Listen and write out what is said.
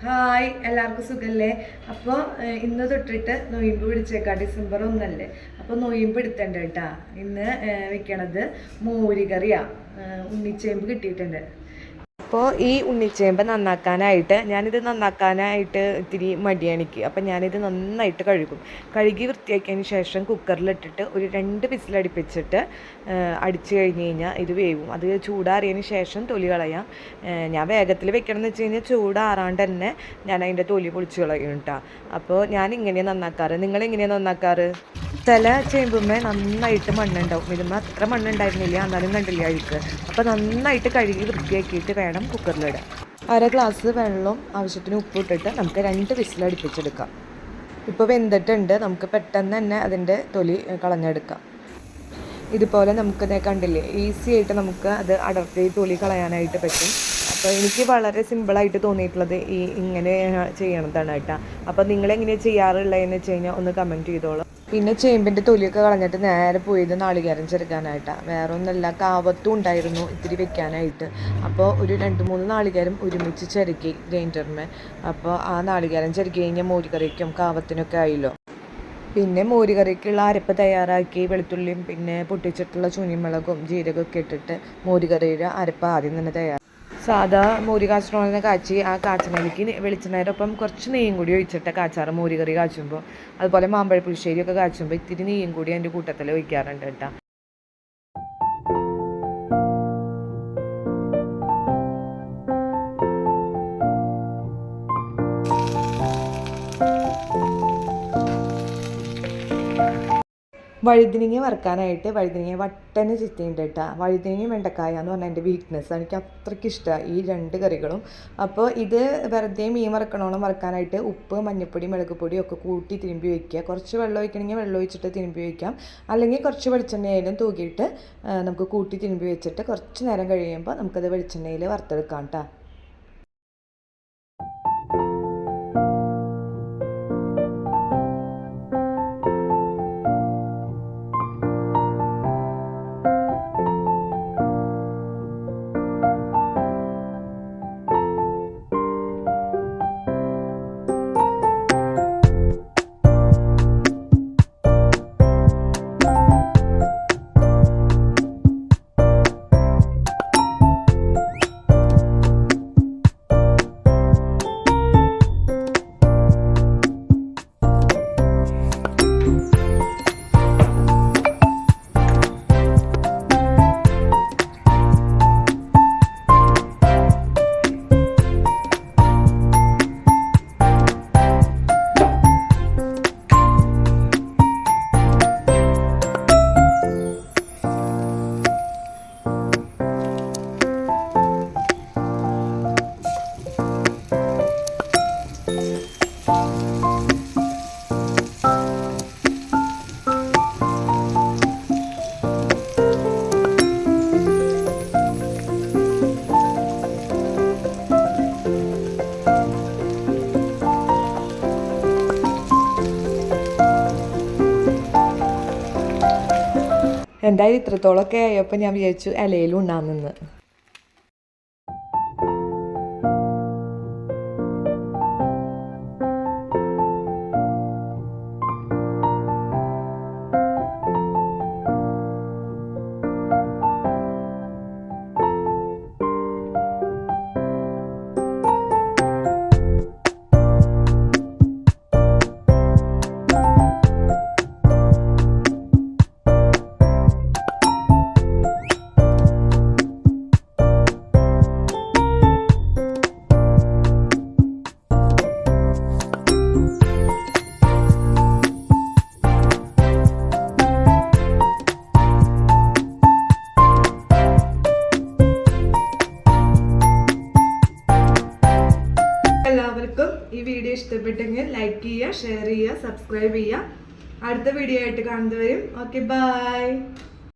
Hi, എല്ലാവർക്കും സുഖല്ലേ? അപ്പോൾ ഇന്ന് തൊട്ടിട്ട് നൊയിമ്പ് പിടിച്ചേക്കാം. ഡിസംബർ 1 അപ്പോൾ നൊയിമ്പ് എടുത്തണ്ട് കേട്ടാ. ഇന്ന് വെക്കണത് മോരുകറിയാണ്. ഉണ്ണിച്ചേമ്പ് കിട്ടിയിട്ടുണ്ട്. അപ്പോൾ ഈ ഉണ്ണിച്ചേമ്പ് ഞാനിത് നന്നാക്കാനായിട്ട് ഇത്തിരി മടിയാണ് എനിക്ക്. അപ്പം ഞാനിത് നന്നായിട്ട് കഴുകി വൃത്തിയാക്കിയതിന് ശേഷം കുക്കറിലിട്ടിട്ട് ഒരു 2 വിസിലടിപ്പിച്ചിട്ട് അടിച്ചു കഴിഞ്ഞ് കഴിഞ്ഞാൽ ഇത് വേവും. അത് ചൂടാറിയതിന് ശേഷം തൊലി കളയാം. ഞാൻ വേഗത്തിൽ വെക്കണം എന്ന് വെച്ച് കഴിഞ്ഞാൽ ചൂടാറാണ്ട് തന്നെ ഞാൻ അതിൻ്റെ തൊലി പൊളിച്ച് കളയും കേട്ടോ. അപ്പോൾ ഞാൻ ഇങ്ങനെയാണ് നന്നാക്കാറ്. നിങ്ങളെങ്ങനെയാണ് നന്നാക്കാറ്? ചില ചേമ്പുമ്മേ നന്നായിട്ട് മണ്ണുണ്ടാവും. ഇതുമ്മേ അത്ര മണ്ണുണ്ടായിരുന്നില്ല, എന്നാലും കണ്ടില്ല അഴുക്ക്. അപ്പോൾ നന്നായിട്ട് കഴുകി വൃത്തിയാക്കിയിട്ട് വേണം കുക്കറിലിടാം. 1/2 ഗ്ലാസ് വെള്ളവും ആവശ്യത്തിന് ഉപ്പ് ഇട്ടിട്ട് നമുക്ക് 2 വിസിലടിപ്പിച്ചെടുക്കാം. ഇപ്പോൾ വെന്തിട്ടുണ്ട്. നമുക്ക് പെട്ടെന്ന് തന്നെ അതിൻ്റെ തൊലി കളഞ്ഞെടുക്കാം. ഇതുപോലെ നമുക്കത് കണ്ടില്ലേ, ഈസി ആയിട്ട് നമുക്ക് അത് അടർത്തി തൊലി കളയാനായിട്ട് പറ്റും. അപ്പോൾ എനിക്ക് വളരെ സിമ്പിളായിട്ട് തോന്നിയിട്ടുള്ളത് ഇങ്ങനെ ചെയ്യണതാണ് കേട്ടോ. അപ്പോൾ നിങ്ങളെങ്ങനെയാണ് ചെയ്യാറുള്ളതെന്ന് വെച്ച് കഴിഞ്ഞാൽ ഒന്ന് കമൻറ്റ് ചെയ്തോളൂ. പിന്നെ ചേമ്പിൻ്റെ തൊലിയൊക്കെ കളഞ്ഞിട്ട് നേരെ പോയത് നാളികേരം ചെറുക്കാനായിട്ടാണ്. വേറെ ഒന്നല്ല, കാവത്തും ഉണ്ടായിരുന്നു ഇത്തിരി വെക്കാനായിട്ട്. അപ്പോൾ ഒരു 2-3 നാളികേരം ഒരുമിച്ച് ചെറുക്കി ഗ്രൈൻഡറിന്. അപ്പോൾ ആ നാളികേരം ചെറുക്കി കഴിഞ്ഞാൽ മോരുകറിക്കും കാവത്തിനൊക്കെ ആയില്ലോ. പിന്നെ മോരുകറിക്കുള്ള അരപ്പ് തയ്യാറാക്കി വെളുത്തുള്ളിയും പിന്നെ പൊട്ടിച്ചിട്ടുള്ള ചുനിമുളകും ജീരകമൊക്കെ ഇട്ടിട്ട് മോരുകറിയുടെ അരപ്പ് ആദ്യം തന്നെ സാധാ മോര് കാച്ചണ കാച്ചി ആ കാച്ചണയിലേക്ക് വെളിച്ചെണ്ണയോടൊപ്പം കുറച്ച് നെയ്യും കൂടി ഒഴിച്ചിട്ട് കാച്ചാറ് മോരുകറി കാച്ചുമ്പോൾ. അതുപോലെ മാമ്പഴ പുളിശ്ശേരിയൊക്കെ കാച്ചുമ്പോൾ ഇത്തിരി നെയ്യും കൂടി അതിൻ്റെ കൂട്ടത്തിൽ ഒഴിക്കാറുണ്ട് കേട്ടോ. വഴുതിനങ്ങ വറുക്കാനായിട്ട് വഴുതിനങ്ങ വട്ടന് ചിത്തിയുണ്ട് കേട്ടോ. വഴുതിനങ്ങ വെണ്ടക്കായ എന്ന് പറഞ്ഞാൽ എൻ്റെ വീക്ക്നെസ്. എനിക്ക് അത്രയ്ക്ക് ഇഷ്ടമാണ് ഈ 2 കറികളും. അപ്പോൾ ഇത് വെറുതെ മീൻ വറുക്കണോളം വറുക്കാനായിട്ട് ഉപ്പ്, മഞ്ഞൾപ്പൊടി, മുളകുപൊടി ഒക്കെ കൂട്ടി തിരുമ്പി വയ്ക്കുക. കുറച്ച് വെള്ളം ഒഴിക്കണമെങ്കിൽ വെള്ളം ഒഴിച്ചിട്ട് തിരുമ്പി വയ്ക്കാം. അല്ലെങ്കിൽ കുറച്ച് വെളിച്ചെണ്ണയിലും തൂക്കിയിട്ട് നമുക്ക് കൂട്ടി തിരുമ്പി വെച്ചിട്ട് കുറച്ച് നേരം കഴിയുമ്പോൾ നമുക്കത് വെളിച്ചെണ്ണയിൽ വറുത്തെടുക്കാം കേട്ടോ. എന്തായാലും ഇത്രത്തോളമൊക്കെ ആയപ്പോൾ ഞാൻ വിചാരിച്ചു ഇലയിലും ഉണ്ടാകുന്നെന്ന്. എല്ലാവർക്കും ഈ വീഡിയോ ഇഷ്ടപ്പെട്ടെങ്കിൽ ലൈക്ക് ചെയ്യുക, ഷെയർ ചെയ്യുക, സബ്സ്ക്രൈബ് ചെയ്യുക. അടുത്ത വീഡിയോ ആയിട്ട് കാണുന്നവരും ഓക്കെ, ബൈ.